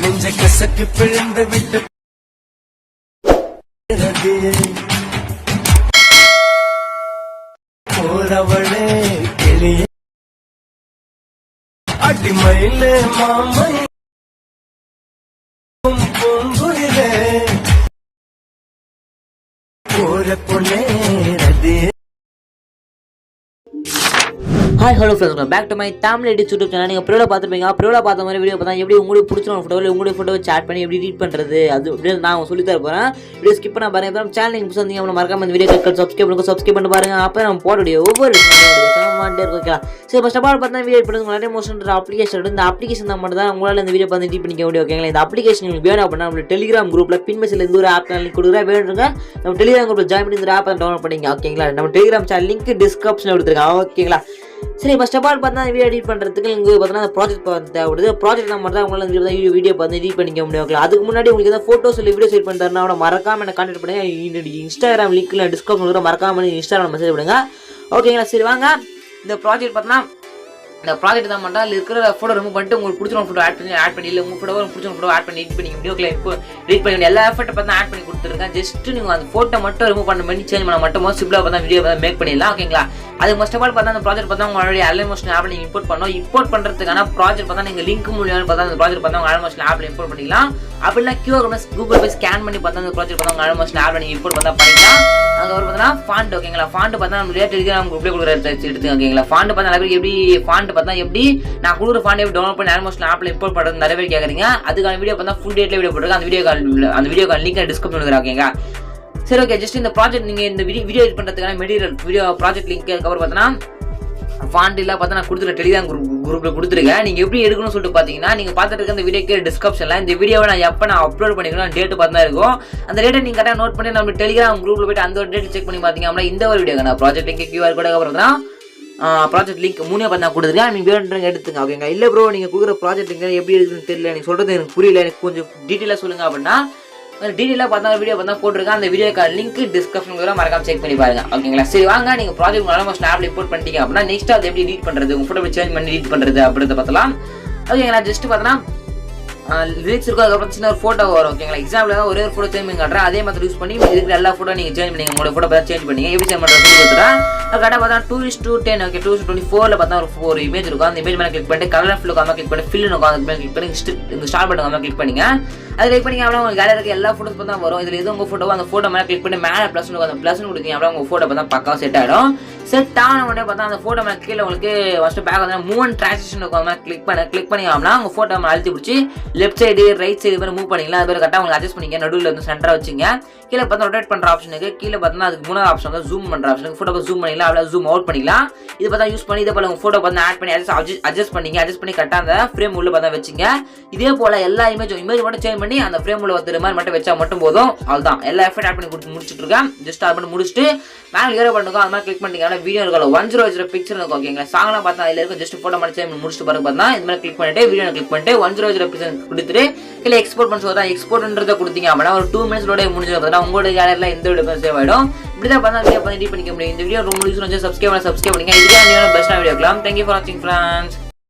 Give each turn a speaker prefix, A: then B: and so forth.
A: நெஞ்சை கசக்கி பிழிந்து விட்டு போறவளே கிளியே அடிமயிலே மாமை பூங்குயிலே போற பொண்ணே ரதியே.
B: Hi hello friends, back to my Tamil edit YouTube channel. நீங்கள் ப்ரோவில் பார்த்துருப்பீங்க. ப்ரோவில் பார்த்த மாதிரி வீடியோ பார்த்தா எப்படி உங்களுக்கு பிடிச்ச ஃபோட்டோவில் உங்களுடைய ஃபோட்டோவை சேட் பண்ணி எப்படி எடிட் பண்ணுறது அது அப்படின்னு நான் சொல்லி தர போகிறேன். வீடியோ ஸ்கிப் பண்ண பாருங்க. சேனல் நீங்கள் புதுசாக இருந்தீங்க மறக்காம இந்த வீடியோ சப்ஸ்கிரைப் பண்ணி பாருங்க. அப்போ நம்ம போடக்கூடிய ஒவ்வொரு இருக்கலாம். சரி, ஃபர்ஸ்ட் ஆஃப் ஆல் பார்த்தா வீடியோ பண்ணுறது அலைட் மோஷன் அப்ளிகேஷன். இந்த அப்ளிகேஷன் தான் மட்டும் தான் உங்களால் இந்த வீடியோ பார்த்து எடிட் பண்ணிக்க முடியும். ஓகேங்களா? இந்த அப்ளிகேஷன் உங்களுக்கு வேணும் அப்படின்னா நம்ம டெலிகிராம் குரூப்பில் பின்மெசில் இந்த ஒரு ஆப் லிங்க் கொடுக்குறேன். வேணுங்க நம்ம டெலிகிராம் குரூப்பில் ஜாயின் பண்ணி இந்த ஆப்பை டவுன்லோட் பண்ணிங்க. ஓகேங்களா? நம்ம டெலிகிராம் சேனல் லிங்க் டிஸ்கிரிப்ஷனில் கொடுத்துருக்கேன். ஓகேங்களா? சரி, ஃபர்ஸ்ட் ஆஃப் ஆல் பார்த்தா வீடியோ எடிட் பண்ணுறதுக்கு உங்களுக்கு பார்த்தீங்கன்னா ப்ராஜெக்ட் பார்த்து தேவைப்படுது. ப்ராஜெக்ட் தான் மட்டும் தான் உங்களால் வீடியோ பார்த்து எடிட் பண்ணிக்க முடியும். அதுக்கு முன்னாடி உங்களுக்கு ஏதாவது ஃபோட்டோஸ் இல்லை வீடியோஸ் எடிட் பண்ணுறதுனா அவனை மறக்காம என்ன கான்டெக்ட் பண்ணுங்க. இன்ஸ்டாகிராம் லிங்க்ல டிஸ்கிரிப்ஷனில் மறக்காம இன்ஸ்டாகிராம் மெசேஜ் பண்ணுங்க. ஓகேங்களா? சரி, வாங்க இந்த ப்ராஜெக்ட் பார்த்தோன்னா இந்த ப்ராஜெக்ட் தான் மட்டும் அதில் இருக்கிற ஃபோட்டோ ரிமூவ் பண்ணிட்டு உங்களுக்கு பிடிச்ச ஃபோட்டோ ஆட் பண்ணி இல்லை உங்கள் ஃபோட்டோ பிடிச்ச ஃபோட்டோ ஆட் பண்ணி எடிட் பண்ணிக்க முடியும். இப்போ எடிட் பண்ணி எல்லா எஃபர்ட்டை பார்த்து ஆட் பண்ணி கொடுத்துருக்கேன். ஜஸ்ட் நீங்கள் அந்த ஃபோட்டோ மட்டும் ரிமூவ் பண்ணி சேஞ்ச் பண்ண மட்டும் சிம்பிளாக பார்த்தா வீடியோ பார்த்து மேக் பண்ணிடலாம். ஓகேங்களா? அது ஃபர்ஸ்ட் ஆஃப் ஆல் பார்த்தா அந்த ப்ராஜெக்ட் பார்த்தா உங்களுடைய அலைட் மோஷன் ஆப்பில் நீங்கள் இம்போர்ட் பண்ணணும். இம்போர்ட் பண்ணுறதுக்கான ப்ராஜெக்ட் பார்த்தா நீங்கள் லிங்க் மூலியமாக பார்த்தா அந்த ப்ராஜெக்ட் பார்த்தா உங்கள் அலைட் மோஷன் ஆப்பில் இம்போர்ட் பண்ணிக்கலாம். அப்படின்னா கூகுள் போய் ஸ்கேன் பண்ணி பார்த்தா அந்த ப்ராஜெக்ட் பார்த்தா உங்கள் அலைட் மோஷன் ஆப்பில் நீங்கள் இம்போர்ட் பார்த்தா பண்ணிக்கலாம். அதுக்கப்புறம் பார்த்தா ஃபாண்ட். ஓகேங்களா? ஃபாண்ட் பார்த்தா நம்ம டெலிகிராம் குரூப்லேயே கொடுக்குற எடுத்து. ஓகேங்களா? ஃபாண்ட் பார்த்தா நிறைய பேர் எப்படி ஃபாண்ட் பார்த்தா எப்படி நான் கொடுக்குற ஃபாண்ட் எப்படி டவுன்லோட் பண்ணி அலைட் மோஷன் ஆப்பில் இம்போர்ட் பண்ணுறது நிறைய பேர் கேட்குறீங்க. அதுக்கான வீடியோ பார்த்தா ஃபுல் டேட்டில் வீடியோ போட்டுருக்கேன். அந்த வீடியோ லிங்க் டிஸ்கிரிப்ஷன் கொடுக்குறேன். ஓகேங்களா? சரி, ஓகே. ஜஸ்ட் இந்த ப்ராஜெக்ட் நீங்கள் இந்த வீடியோ எடிட் பண்ணுறதுக்கான மெட்டீரியல் வீடியோ ப்ராஜெக்ட் லிங்க் அதுக்கப்புறம் பார்த்தீங்கன்னா ஃபாண்ட் எல்லாம் பார்த்தா நான் கொடுத்துருக்கேன். டெலிகிராம் குரூப்பில் கொடுத்துருக்கேன். நீங்கள் எப்படி எடுக்கணும்னு சொல்லிட்டு பார்த்தீங்கன்னா நீங்கள் பார்த்துட்டு இருக்க இந்த வீடியோக்கு டிஸ்கிரிப்ஷனில் இந்த வீடியோவை நான் எப்போ நான் அப்லோட் பண்ணிக்கணும் டேட்டு பார்த்து தான் இருக்கும். அந்த டேட்டை நீங்கள் கரெக்டாக நோட் பண்ணி நம்ம டெலிகிராம் குரூப்பில் போய்ட்டு அந்த ஒரு டேட் செக் பண்ணி பார்த்தீங்க அப்படின்னா இந்த ஒரு வீடியோ நான் ப்ராஜெக்ட் லிங்க் QR கோட் அப்புறம் தான் ப்ராஜெக்ட் லிங்க் மூணே பார்த்து நான் கொடுத்துருக்கேன். நீங்கள் வேணுன்றங்க எடுத்துங்க. ஓகேங்க? இல்லை ப்ரோ நீங்கள் கொடுக்குற ப்ராஜெக்ட் லிங்க் எப்படி எடுக்குதுன்னு தெரியல, நீங்கள் சொல்கிறது எனக்கு புரியல, எனக்கு கொஞ்சம் டீட்டெயிலாக சொல்லுங்கள் அப்படின்னா டீட்டெயிலாக பார்த்தா வீடியோ பார்த்தா போட்டிருக்கேன். அந்த வீடியோக்கு லிங்க் டிஸ்கிரிப்ஷன் மறக்காம செக் பண்ணி பாருங்க. ஓகேங்களா? சரி, வாங்க நீங்கள் ப்ராஜெக்ட் ஆல்மோஸ்ட் ஆப் இம்போர்ட் பண்ணிட்டீங்க அப்படின்னா நெக்ஸ்ட் அதை எப்படி எடிட் பண்ணுறது உங்கள் ஃபோட்டோ சேஞ்ச் பண்ணி எடிட் பண்ணுறது அப்படின்றத பார்த்தலாம். ஓகேங்களா? ஜஸ்ட் பார்த்தோன்னா லிரிக்ஸ் இருக்கும். அதுக்கப்புறம் சின்ன ஒரு ஃபோட்டோ வரும். ஓகேங்களா? எக்ஸாம்பிள் ஒரே ஒரு ஃபோட்டோ சேஞ்ச் பண்ணி காட்டுறேன். அதே மாதிரி யூஸ் பண்ணி இருக்கிற எல்லா ஃபோட்டோ நீங்கள் சேஞ்ச் பண்ணிங்க. உங்களோட ஃபோட்டோ பார்த்து சேஞ்ச் பண்ணிங்க. எப்படி சேஞ்ச் பண்ணுறது கொடுத்துறேன். கரெக்டாக பார்த்தா 2:10. ஓகே, 2:24 பார்த்தா ஒரு இமேஜ் இருக்கும். அந்த இமேஜ் மேலே கிளிக் பண்ணிட்டு கலர் ஃபில் உட்காந்து கிளிக் பண்ணி ஃபில் இருக்கும். அதுக்கு மேலே கிளிக் பண்ணி ஸ்டார்ட் பண்ணுங்க கிளிக் பண்ணிங்க. அது கிளிக் பண்ணிங்க அப்படின்னா உங்களுக்கு கேலரி இருக்க எல்லா ஃபோட்டோஸ் பார்த்தா வரும். இதில் எது உங்கள் ஃபோட்டோ அந்த ஃபோட்டோ மேலே கிளிக் பண்ணி மேலே ப்ளஸ் அந்த ப்ளஸ் கொடுத்தீங்க அப்படின்னா உங்கள் ஃபோட்டோ பார்த்தா பக்காவாக செட் ஆகிடும். செட் ஆன உடனே பார்த்தா அந்த ஃபோட்டோ மேலே கீழே உங்களுக்கு ஃபஸ்ட்டு பேக் வந்து மூவ் அண்ட் டிரான்சிஷன் இருக்கும். மேலே கிளிக் பண்ணி அப்படின்னா உங்கள் ஃபோட்டோ மேலே அழுத்தி பிடிச்சி லெஃப்ட் சைடு ரைட் சைடு மாதிரி மூவ் பண்ணிக்கலாம். அது பேர் கரெக்டாக உங்களுக்கு அட்ஜஸ்ட் பண்ணிங்க. நடுவில் வந்து சென்டராக வச்சுங்க. கீழே பார்த்தா ரொட்டேட் பண்ணுற ஆப்ஷனுக்கு கீழே பார்த்தா அதுக்கு மூணாவது ஆப்ஷன் வந்து ஜூம் பண்ணுற ஆப்ஷனுக்கு ஃபோட்டோ ஜூம் பண்ணிக்கலாம். அப்படியே ஜூம் அவுட் பண்ணிக்கலாம். இது பார்த்தா யூஸ் பண்ணி இதே போல் உங்கள் ஃபோட்டோ பார்த்து ஆட் பண்ணி அட்ஜஸ்ட் பண்ணி கரெக்டாக அந்த ஃப்ரேம் உள்ள பார்த்தா வச்சுங்க. இதே போல் எல்லா இமேஜ் மட்டும் சேஞ்ச் பண்ணி அந்த ஃப்ரேம் உள்ள வந்துற மாதிரி மட்டும் வச்சா மட்டும் போதும். அதுதான் எல்லா எஃபர்ட் ஆட் பண்ணி கொடுத்து முடிச்சுட்டு இருக்கேன். ஜஸ்ட் ஆட் பண்ணி முடிச்சுட்டு மேலே ஏரோ பண்ணுங்க. அது மாதிரி கிளிக் பண்ணிங்கன்னா வீடியோ இருக்கல 1:0 பிக்சர் இருக்கும். ஓகேங்களா? சாங்லாம் பார்த்தா அதில் இருக்கும். ஜஸ்ட் ஃபோட்டோ மட்டும் சேஞ்ச் பண்ணி முடிச்சுட்டு பாருங்க. பார்த்தா இது மாதிரி கிளிக் பண்ணிட்டு வீடியோ கிளிக் பண்ணிட்டு 1:0 பிக்சர் கொடுத்துட்டு இல்லை எக்ஸ்போர்ட் பண்ண சொல்லுறா. எக்ஸ்போர்ட்ன்றதை கொடுத்தீங்க அப்படின்னா ஒரு 2 மினிட்ஸோட முடிஞ்சு பார்த்தா உங்களோட கேலரியில் எந்த வீடியோ சேவ் ஆகிடும். இப்படி தான் பார்த்தா வீடியோ பண்ணி எடிட் பண்ணிக்க முடியும். இந்த வீடியோ ரொம்ப சப்ஸ்கிரைப் பண்ணுங்க. இதுக்காக பெஸ்ட்டாக வீடியோ இருக்கலாம். தேங்க்யூ ஃபார் வாட்சிங் ஃப்ரெண்ட்ஸ்.